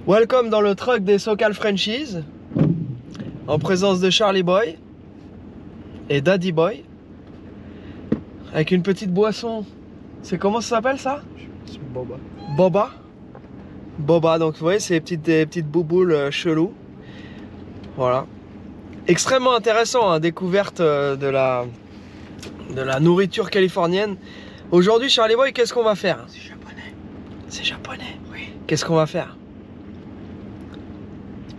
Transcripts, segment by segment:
Welcome dans le truck des SoCal Frenchies, en présence de Charlie Boy et Daddy Boy, avec une petite boisson. C'est comment ça s'appelle ça? C'est Boba. Boba. Boba, donc vous voyez, c'est des petites bouboules cheloues. Voilà. Extrêmement intéressant, hein, découverte de la nourriture californienne. Aujourd'hui, Charlie Boy, qu'est-ce qu'on va faire? C'est japonais. C'est japonais? Oui. Qu'est-ce qu'on va faire?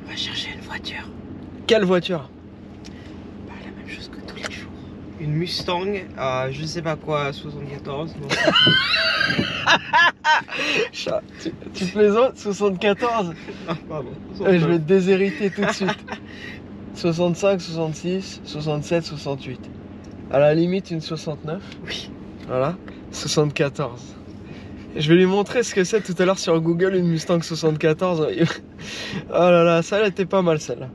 On va chercher une voiture. Quelle voiture? Bah, la même chose que tous les jours. Une Mustang, je sais pas quoi, 74. Donc... tu plaisantes? 74? Ah, pardon. Je vais te déshériter tout de suite. 65, 66, 67, 68. À la limite, une 69. Oui. Voilà. 74. Je vais lui montrer ce que c'est tout à l'heure sur Google, une Mustang 74. Oh là là, ça elle était pas mal celle-là.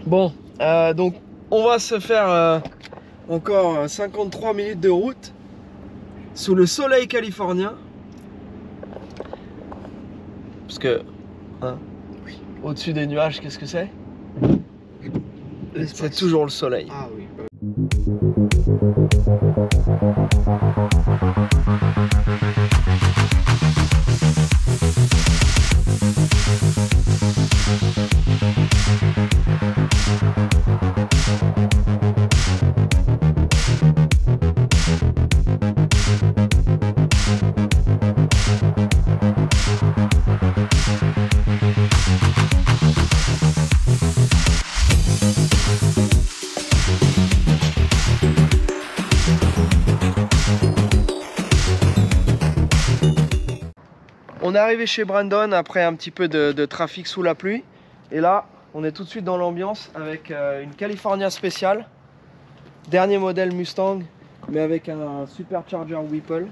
Bon, donc on va se faire encore 53 minutes de route sous le soleil californien. Parce que, hein, Oui. au-dessus des nuages, qu'est-ce que c'est? C'est toujours le soleil. Ah oui. On est arrivé chez Brandon après un petit peu de trafic sous la pluie. Et là, on est tout de suite dans l'ambiance avec une California spéciale. Dernier modèle Mustang, mais avec un supercharger Whipple.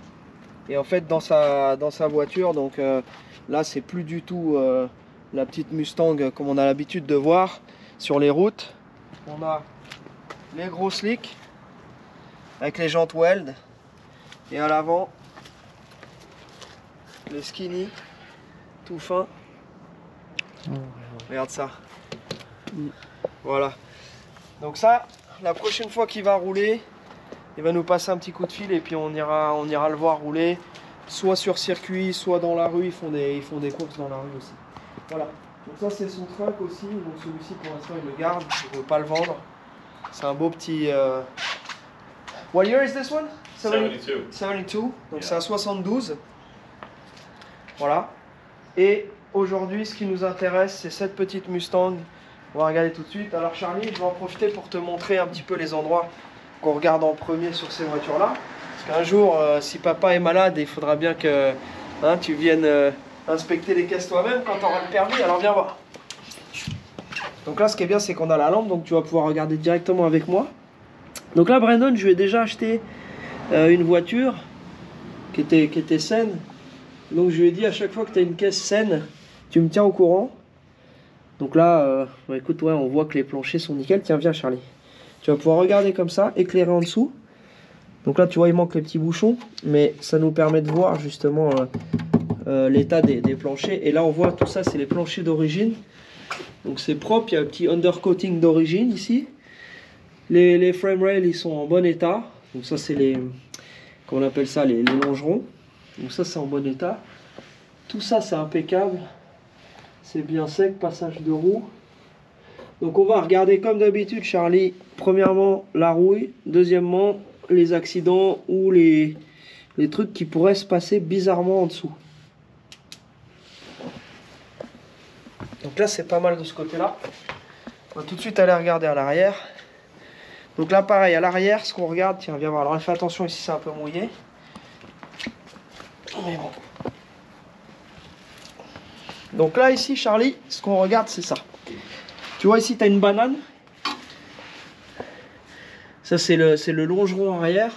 Et en fait, dans sa voiture, donc là, c'est plus du tout la petite Mustang comme on a l'habitude de voir sur les routes. On a les gros slicks avec les jantes weld. Et à l'avant, les skinny, tout fin. Regarde ça. Voilà. Donc ça, la prochaine fois qu'il va rouler, il va nous passer un petit coup de fil et puis on ira le voir rouler, soit sur circuit, soit dans la rue. Ils font des courses dans la rue aussi. Voilà. Donc ça c'est son truck aussi. Donc celui-ci pour l'instant il le garde, il ne veut pas le vendre. C'est un beau petit. What year is this one? 72. 72. Donc c'est un 72. Voilà. Et aujourd'hui, ce qui nous intéresse, c'est cette petite Mustang. On va regarder tout de suite. Alors Charlie, je vais en profiter pour te montrer un petit peu les endroits qu'on regarde en premier sur ces voitures-là. Parce qu'un jour, si papa est malade, il faudra bien que tu viennes inspecter les caisses toi-même quand tu auras le permis. Alors viens voir. Donc là, ce qui est bien, c'est qu'on a la lampe, donc tu vas pouvoir regarder directement avec moi. Donc là, Brandon, je lui ai déjà acheté une voiture qui était saine. Donc je lui ai dit à chaque fois que tu as une caisse saine, tu me tiens au courant. Donc là, bah écoute, ouais, on voit que les planchers sont nickel. Tiens, viens Charlie. Tu vas pouvoir regarder comme ça, éclairer en dessous. Donc là, tu vois, il manque les petits bouchons. Mais ça nous permet de voir justement l'état des planchers. Et là, on voit tout ça, c'est les planchers d'origine. Donc c'est propre, il y a un petit undercoating d'origine ici. Les frame rails, ils sont en bon état. Donc ça, c'est les... Qu'on appelle ça les longerons. Donc ça c'est en bon état. Tout ça c'est impeccable. C'est bien sec, passage de roue. Donc on va regarder comme d'habitude Charlie. Premièrement la rouille. Deuxièmement les accidents ou les trucs qui pourraient se passer bizarrement en dessous. Donc là c'est pas mal de ce côté là. On va tout de suite aller regarder à l'arrière. Donc là pareil à l'arrière ce qu'on regarde. Tiens viens voir. Alors fais attention ici c'est un peu mouillé. Mais bon. Donc là ici Charlie, ce qu'on regarde c'est ça. Tu vois ici tu as une banane. Ça c'est le longeron arrière.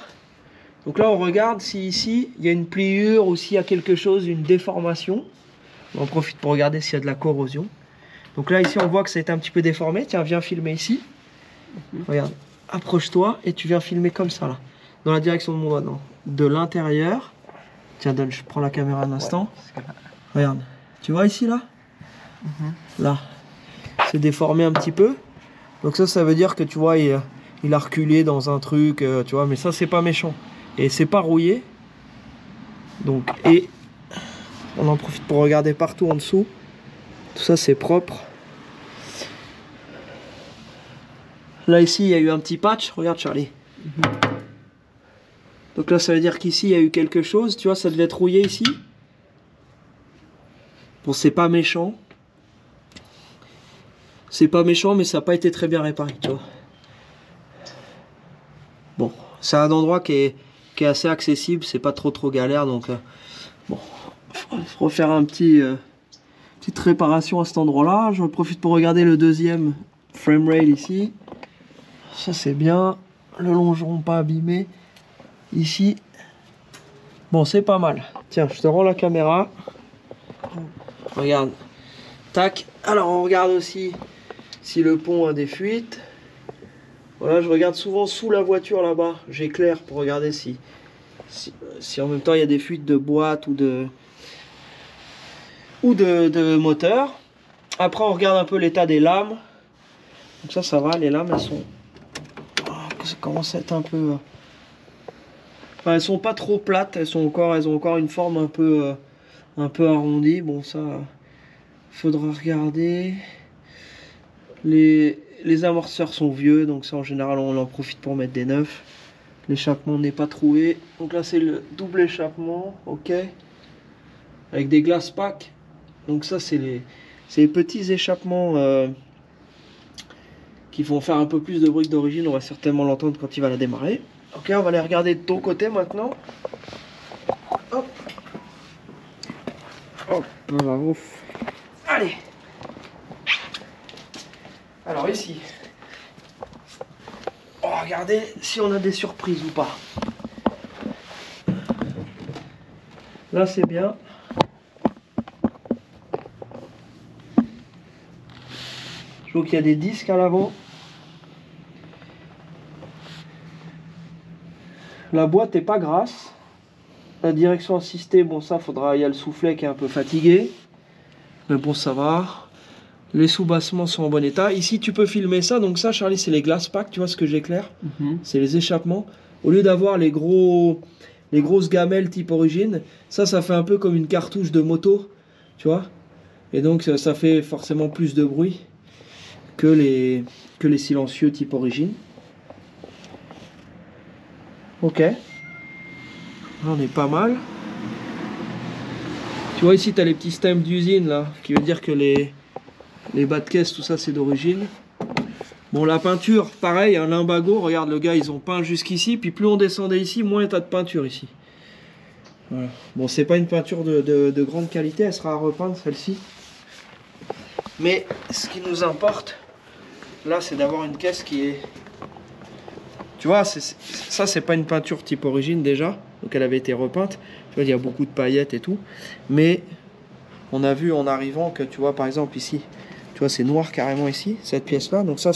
Donc là on regarde si ici il y a une pliure ou s'il y a quelque chose, une déformation. On en profite pour regarder s'il y a de la corrosion. Donc là ici on voit que ça a été un petit peu déformé. Tiens viens filmer ici. Regarde, approche-toi et tu viens filmer comme ça là. Dans la direction de mon doigt, non. De l'intérieur. Tiens, donne, je prends la caméra un instant. Ouais. Regarde. Tu vois ici, là? Là, c'est déformé un petit peu. Donc ça veut dire que tu vois, il a reculé dans un truc, tu vois, mais ça c'est pas méchant. Et c'est pas rouillé. Donc, et on en profite pour regarder partout en dessous. Tout ça c'est propre. Là ici il y a eu un petit patch, regarde Charlie. Donc là ça veut dire qu'ici il y a eu quelque chose, tu vois, ça devait être rouillé ici. Bon, c'est pas méchant. C'est pas méchant, mais ça n'a pas été très bien réparé, tu vois. Bon, c'est un endroit qui est assez accessible, c'est pas trop galère, donc bon, il faut refaire un petite réparation à cet endroit-là. Je profite pour regarder le deuxième frame rail ici. Ça c'est bien, le longeron pas abîmé. Ici, bon c'est pas mal. Tiens, je te rends la caméra. Regarde, tac. Alors on regarde aussi si le pont a des fuites. Voilà, je regarde souvent sous la voiture là-bas. J'éclaire pour regarder si en même temps il y a des fuites de boîte ou de moteur. Après on regarde un peu l'état des lames. Donc ça va, les lames elles sont... ça commence à être un peu... Enfin, elles sont pas trop plates, elles ont encore une forme un peu arrondie. Bon ça, faudra regarder. Les amortisseurs sont vieux, donc ça en général on en profite pour mettre des neufs. L'échappement n'est pas troué. Donc là c'est le double échappement, ok. Avec des glass packs. Donc ça c'est les petits échappements qui vont faire un peu plus de bruit que d'origine. On va certainement l'entendre quand il va la démarrer. Ok, on va les regarder de ton côté maintenant. Hop. Hop, là, ouf. Allez. Alors ici, on va regarder si on a des surprises ou pas. Là c'est bien. Je vois qu'il y a des disques à l'avant. La boîte est pas grasse. La direction assistée, bon ça faudra, il y a le soufflet qui est un peu fatigué. Mais bon ça va. Les sous-bassements sont en bon état. Ici, tu peux filmer ça. Donc ça, Charlie, c'est les glass packs. Tu vois ce que j'éclaire? C'est les échappements. Au lieu d'avoir les grosses gamelles type origine, ça fait un peu comme une cartouche de moto. Tu vois? Et donc, ça fait forcément plus de bruit que les silencieux type origine. Ok. Là, on est pas mal. Tu vois, ici, tu as les petits stems d'usine, là. Qui veut dire que les bas de caisse, tout ça c'est d'origine. Bon, la peinture, pareil, un limbago, regarde le gars, ils ont peint jusqu'ici, puis plus on descendait ici, moins t'as de peinture ici. Voilà. Bon, c'est pas une peinture de grande qualité, elle sera à repeindre celle-ci. Mais ce qui nous importe, là, c'est d'avoir une caisse qui est... Tu vois, ça c'est pas une peinture type origine déjà, donc elle avait été repeinte. Tu vois, il y a beaucoup de paillettes et tout, mais on a vu en arrivant que, tu vois, par exemple ici, tu vois, c'est noir carrément ici, cette pièce-là. Donc ça,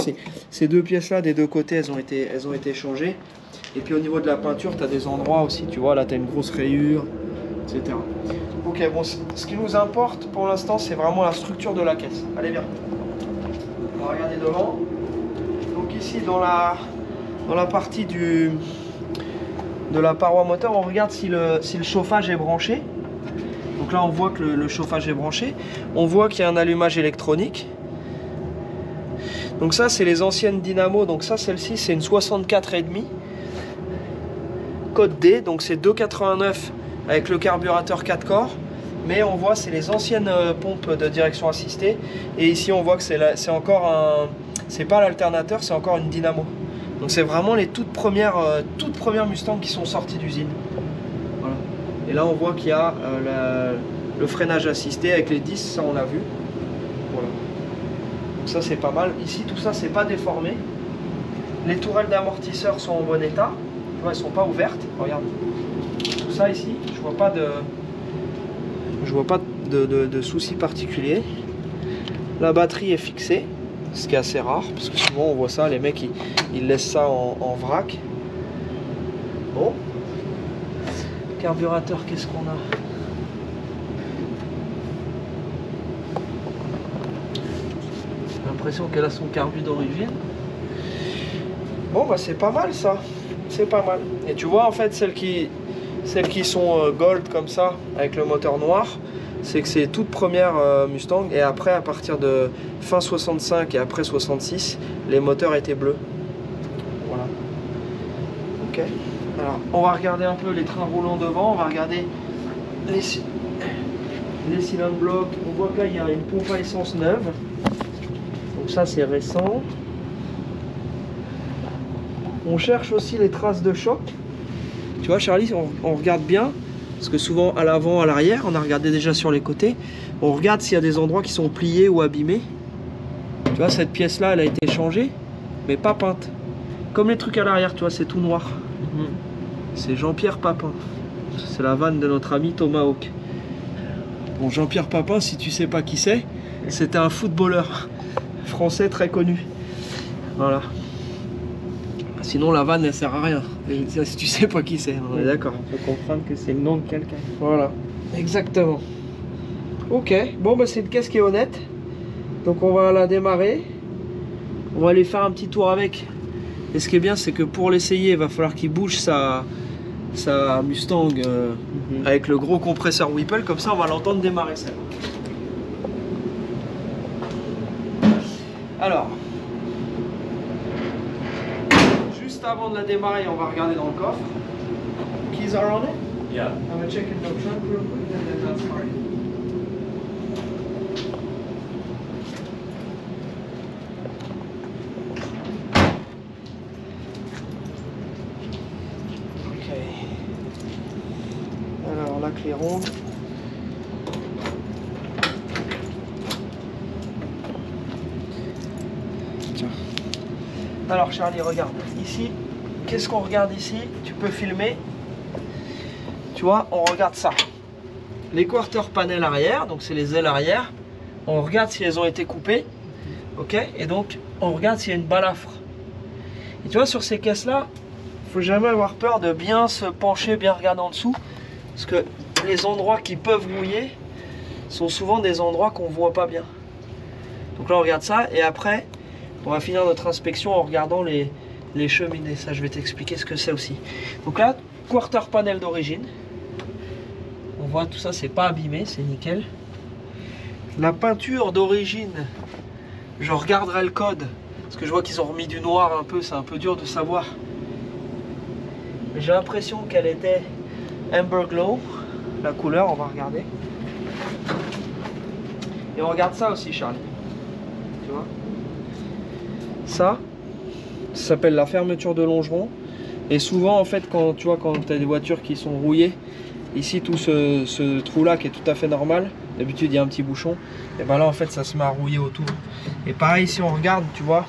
ces deux pièces-là, des deux côtés, elles ont été changées. Et puis au niveau de la peinture, tu as des endroits aussi, tu vois, là, tu as une grosse rayure, etc. Ok, bon, ce qui nous importe pour l'instant, c'est vraiment la structure de la caisse. Allez, bien. On va regarder devant. Donc ici, dans la partie de la paroi moteur, on regarde si le chauffage est branché. Donc là on voit que le chauffage est branché. On voit qu'il y a un allumage électronique. Donc ça c'est les anciennes dynamos. Donc ça, celle-ci c'est une 64,5 code D. Donc c'est 2,89 avec le carburateur 4 corps. Mais on voit c'est les anciennes pompes de direction assistée. Et ici on voit que c'est encore un... C'est pas l'alternateur, c'est encore une dynamo. Donc c'est vraiment les toutes premières Mustang qui sont sorties d'usine. Voilà. Et là on voit qu'il y a le freinage assisté avec les 10, ça on l'a vu. Voilà. Donc ça c'est pas mal. Ici tout ça c'est pas déformé. Les tourelles d'amortisseurs sont en bon état. Tu vois, elles sont pas ouvertes. Regarde. Tout ça ici, je vois pas de soucis particuliers. La batterie est fixée, ce qui est assez rare parce que souvent on voit ça, les mecs ils laissent ça en vrac. Bon. Carburateur, qu'est-ce qu'on a? l'impression qu'elle a son carbu d'origine. Bon bah c'est pas mal ça, c'est pas mal. Et tu vois en fait celles qui sont gold comme ça, avec le moteur noir, c'est que c'est toute première Mustang, et après à partir de fin 65 et après 66, les moteurs étaient bleus. Voilà. Ok. Alors on va regarder un peu les trains roulants devant, on va regarder les cylindres blocs. On voit que là il y a une pompe à essence neuve. Donc ça c'est récent. On cherche aussi les traces de choc. Tu vois Charlie, on regarde bien, parce que souvent à l'avant, à l'arrière, on a regardé déjà sur les côtés, on regarde s'il y a des endroits qui sont pliés ou abîmés. Tu vois, cette pièce là elle a été changée, mais pas peinte. Comme les trucs à l'arrière, tu vois, c'est tout noir. C'est Jean-Pierre Papin. C'est la vanne de notre ami Thomas Hawk. Bon, Jean-Pierre Papin, si tu sais pas qui c'est, c'était un footballeur français très connu. Voilà. Sinon la vanne elle sert à rien. Si tu sais pas qui c'est, on est d'accord. On peut comprendre que c'est le nom de quelqu'un. Voilà, exactement. Ok, bon bah c'est une caisse qui est honnête. Donc on va la démarrer. On va aller faire un petit tour avec. Et ce qui est bien, c'est que pour l'essayer, il va falloir qu'il bouge sa Mustang avec le gros compresseur Whipple. Comme ça, on va l'entendre démarrer celle. Alors, juste avant de la démarrer, on va regarder dans le coffre. Keys are on it? Yeah. I'm gonna check in the trunk real quick and then that's fine. Ok. Alors la clé ronde. Tiens. Alors Charlie, regarde. Ici, qu'est-ce qu'on regarde ici? Tu peux filmer. Tu vois, on regarde ça. Les quarter panels arrière, donc c'est les ailes arrière. On regarde si elles ont été coupées. Ok. Et donc, on regarde s'il y a une balafre. Et tu vois, sur ces caisses-là, faut jamais avoir peur de bien se pencher, bien regarder en dessous. Parce que les endroits qui peuvent rouiller sont souvent des endroits qu'on voit pas bien. Donc là, on regarde ça. Et après, on va finir notre inspection en regardant les cheminées. Ça, je vais t'expliquer ce que c'est aussi. Donc là, quarter panel d'origine. On voit tout ça, c'est pas abîmé, c'est nickel. La peinture d'origine, je regarderai le code. Parce que je vois qu'ils ont remis du noir un peu, c'est un peu dur de savoir. Mais j'ai l'impression qu'elle était Amber Glow. La couleur, on va regarder. Et on regarde ça aussi, Charlie. Tu vois? Ça s'appelle la fermeture de longeron. Et souvent, en fait, quand tu vois, quand tu as des voitures qui sont rouillées, ici, tout ce trou-là qui est tout à fait normal, d'habitude, il y a un petit bouchon, et ben là, en fait, ça se met à rouiller autour. Et pareil, si on regarde, tu vois,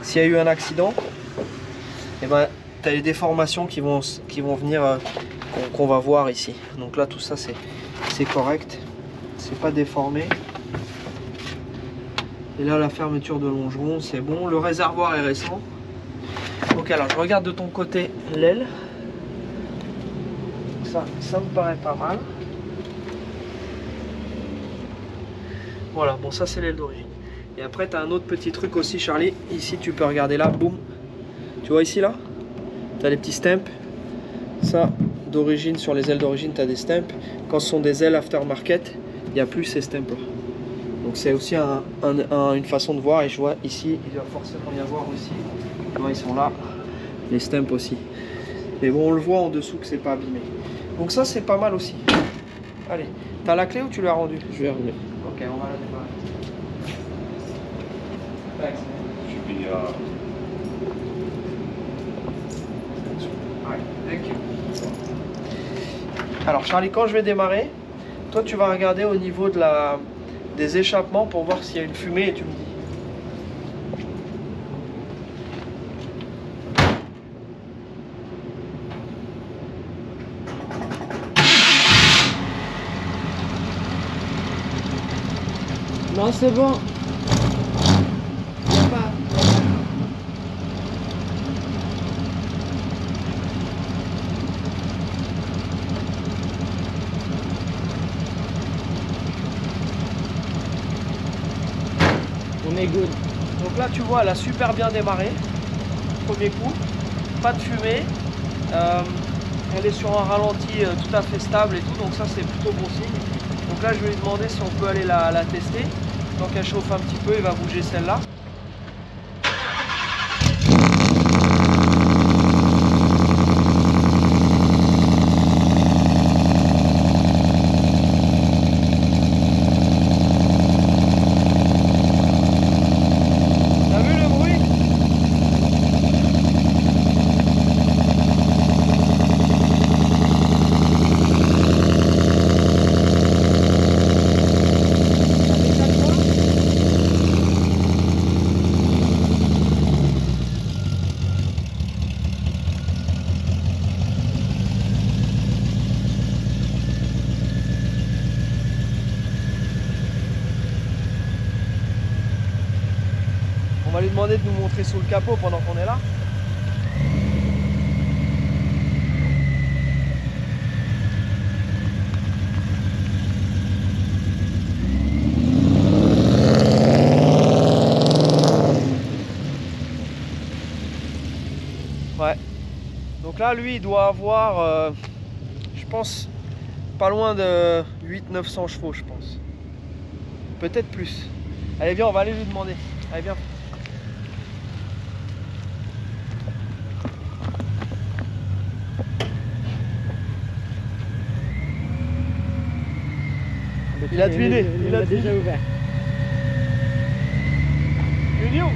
s'il y a eu un accident, et ben, tu as les déformations qui vont venir, qu'on va voir ici. Donc là, tout ça, c'est correct. C'est pas déformé. Et là, la fermeture de longeron, c'est bon. Le réservoir est récent. Ok, alors je regarde de ton côté l'aile. Ça me paraît pas mal. Voilà, bon, ça c'est l'aile d'origine. Et après, tu as un autre petit truc aussi, Charlie. Ici, tu peux regarder là, boum. Tu vois ici, là, tu as les petits stamps. Ça, d'origine, sur les ailes d'origine, tu as des stamps. Quand ce sont des ailes aftermarket, il n'y a plus ces stamps là. Donc c'est aussi une façon de voir. Et je vois ici, il doit forcément y avoir aussi. Tu vois, ils sont là. Les stamps aussi. Mais bon, on le voit en dessous que c'est pas abîmé. Donc ça, c'est pas mal aussi. Allez, t'as la clé ou tu l'as rendue? Je vais remettre. Ok, on va la démarrer. Thanks. Should be, Alright, thank you. Alors Charlie, quand je vais démarrer, toi tu vas regarder au niveau des échappements pour voir s'il y a une fumée et tu me dis. Non, c'est bon. Y a pas. On est good. Donc là tu vois, elle a super bien démarré. Premier coup, pas de fumée. Elle est sur un ralenti tout à fait stable et tout, donc ça c'est plutôt bon signe. Donc là je vais lui demander si on peut aller la tester. Tant qu'elle chauffe un petit peu, il va bouger celle-là. On va lui demander de nous montrer sous le capot pendant qu'on est là. Ouais. Donc là, lui, il doit avoir, je pense, pas loin de 800-900 chevaux, je pense. Peut-être plus. Allez, viens, on va aller lui demander. Allez, viens. Il a deviné, il a déjà ouvert. Julio. Ouais.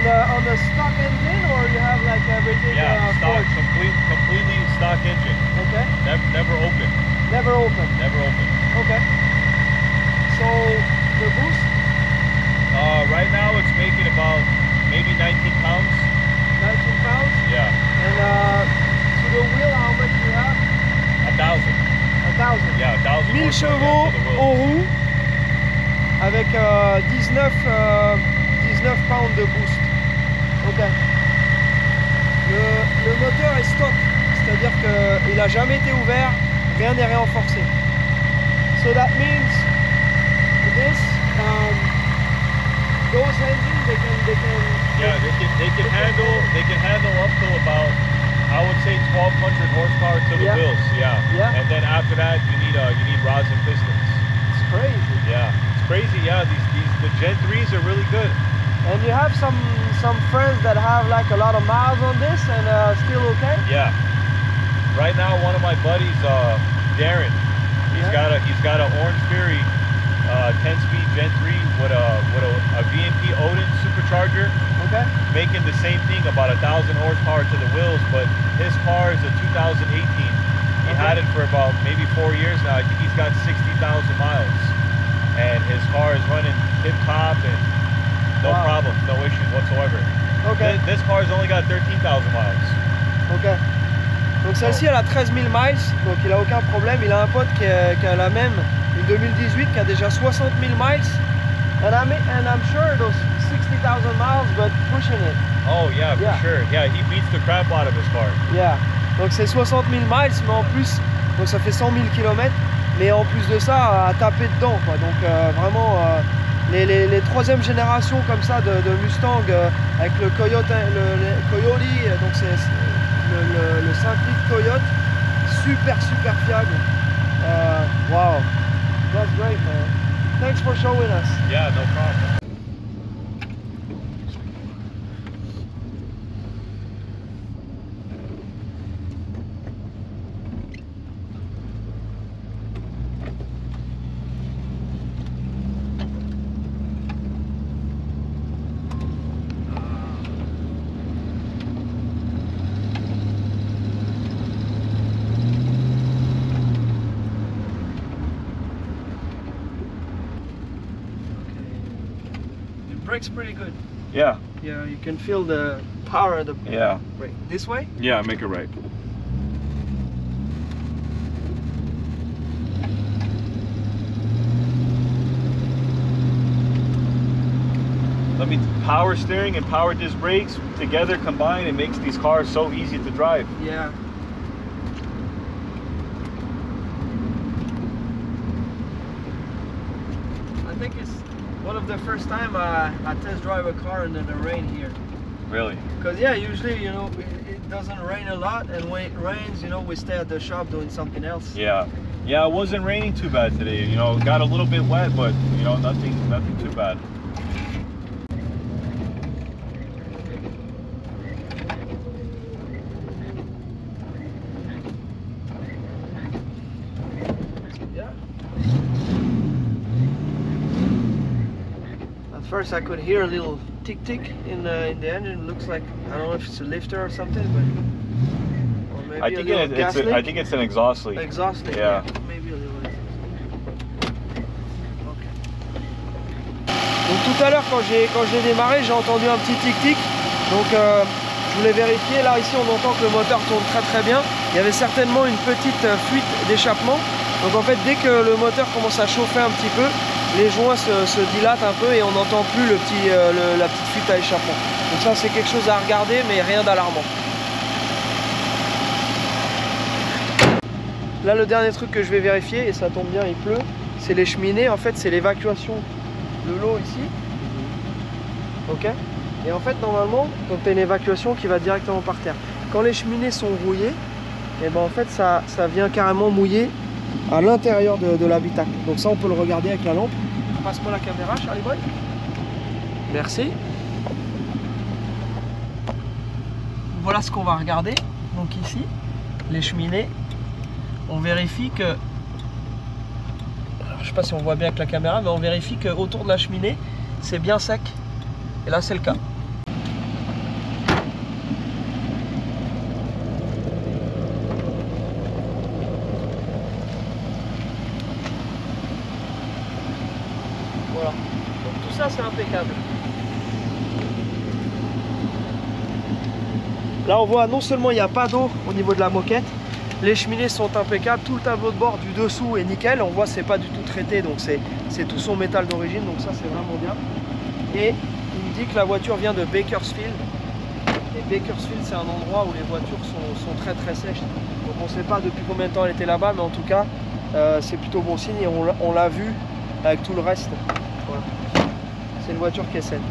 On the stock engine, or you have like everything? Yeah, stock, completely stock engine. Okay. Never open. Never open. Never open. Okay. So the boost? Right now it's making about maybe 19 pounds. 19 pounds? Yeah. And to the wheel, how much do you have? 1,000. 1,000. Yeah, 1,000. 1000 chevaux en roue avec 19 pounds de boost. Ok. Le moteur est stock, c'est-à-dire qu'il n'a jamais été ouvert, rien n'est renforcé. So that means this, those engines, they can handle up to about, I would say, 1,200 horsepower to the wheels. Yeah. And then after that, you need rods and pistons. It's crazy. Yeah, it's crazy. Yeah, the Gen 3s are really good. And you have some friends that have like a lot of miles on this and still okay? Yeah. Right now, one of my buddies, Darren, he's got a Orange Fury 10-speed Gen 3 with a VMP Odin supercharger. Okay. Making the same thing, about 1,000 horsepower to the wheels, but his car is a 2018. He had it for about maybe 4 years now. I think he's got 60,000 miles, and his car is running tip top and no problems, no issues whatsoever. Okay. This car's only got 13,000 miles. Ok. Donc celle-ci elle a 13 000 miles, donc il a aucun problème. Il a un pote qui a la même, une 2018 qui a déjà 60 000 miles. And I'm sure those 60,000 miles, but pushing it. Oh yeah, for sure. Yeah, he beats the crap out of his car. Yeah. Donc c'est 60 000 miles, mais en plus, donc ça fait 100 000 km. Mais en plus de ça, à taper dedans, quoi. Donc vraiment. Les troisième générations comme ça de Mustang avec le Coyote, Coyote, donc c'est le 5 litres Coyote, super fiable. Wow, that's great, man. Thanks for showing us. Yeah, no problem. Brakes pretty good. Yeah. Yeah, you can feel the power of the brake. This way? Yeah, make it right. mean, power steering and power disc brakes together combined, it makes these cars so easy to drive. Yeah. I think it's one of the first time I test drive a car under the rain here. Really? Because yeah, usually, you know, it doesn't rain a lot, and when it rains, you know, we stay at the shop doing something else. Yeah. Yeah, it wasn't raining too bad today. You know, it got a little bit wet, but you know, nothing too bad. At first I could hear a little tick tick in the engine. It looks like, I don't know if it's a lifter or something, but or maybe I think it's an exhaust leak. Exhaust leak. Yeah. Maybe a little. Ok. Donc tout à l'heure quand j'ai démarré, j'ai entendu un petit tic tic. Donc je voulais vérifier. Là ici on entend que le moteur tourne très bien. Il y avait certainement une petite fuite d'échappement. Donc en fait dès que le moteur commence à chauffer un petit peu, les joints se dilatent un peu et on n'entend plus la petite fuite à échappement. Donc ça c'est quelque chose à regarder, mais rien d'alarmant. Là le dernier truc que je vais vérifier, et ça tombe bien, il pleut, c'est les cheminées. En fait c'est l'évacuation de l'eau ici. Ok. Et en fait normalement, donc tu as une évacuation qui va directement par terre. Quand les cheminées sont rouillées, et ben en fait ça vient carrément mouiller à l'intérieur de l'habitacle. Donc ça on peut le regarder avec la lampe. Passe-moi la caméra, Charlie Boy. Merci. Voilà ce qu'on va regarder. Donc ici, les cheminées. On vérifie que... Alors, je sais pas si on voit bien avec la caméra, mais on vérifie que autour de la cheminée, c'est bien sec. Et là c'est le cas. Voilà, donc tout ça c'est impeccable. Là on voit non seulement il n'y a pas d'eau au niveau de la moquette, les cheminées sont impeccables, tout le tableau de bord du dessous est nickel, on voit c'est pas du tout traité, donc c'est tout son métal d'origine, donc ça c'est vraiment bien. Et il me dit que la voiture vient de Bakersfield, et Bakersfield c'est un endroit où les voitures sont très sèches, donc on ne sait pas depuis combien de temps elle était là-bas, mais en tout cas c'est plutôt bon signe et on l'a vu avec tout le reste. Voilà. C'est une voiture qui est saine.